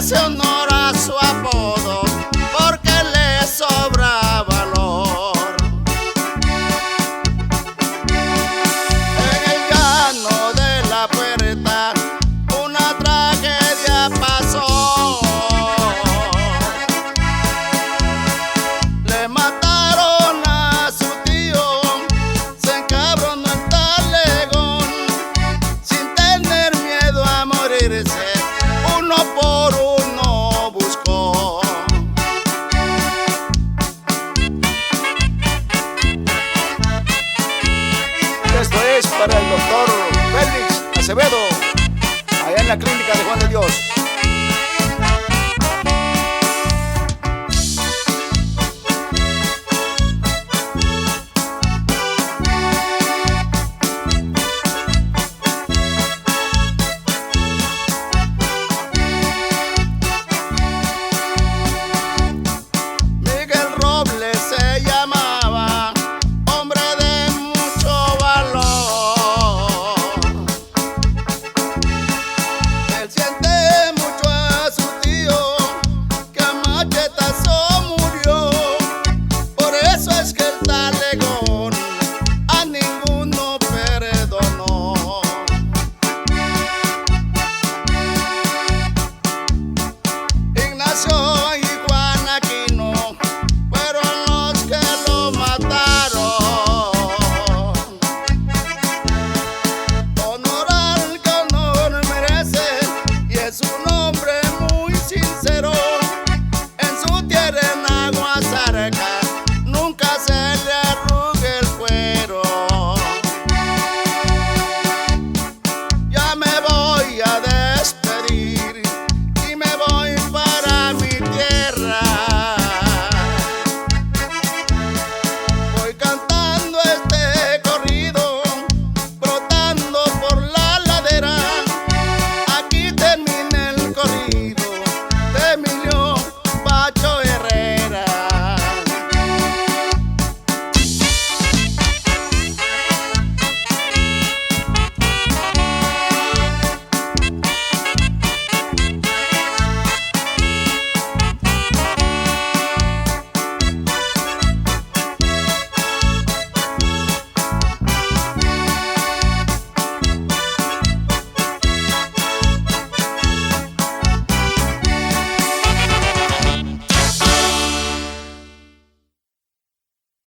hace honor a su apodo porque le sobra valor. En el llano de la Puerta una tragedia pasó. Le mataron a su tío, se encabronó el talegón, sin tener miedo a morirse, uno por uno buscó. Esto es para el doctor Félix Acevedo, allá en la clínica de Juan de Dios. Miguel Robles se llamaba, hombre de mucho valor. Él siente mucho a su tío, que a machetazo murió. Por eso es que el talegón a ninguno perdonó. Ignacio y Juan Aquino fueron los que lo mataron. Honor al que honor merece, y es un hombre muy sincero. En su tierra en Aguasarca nunca se le arruga el cuero. Ya me voy a despedir y me voy para mi tierra. Voy cantando este corrido, brotando por la ladera. Aquí termina el corrido de mi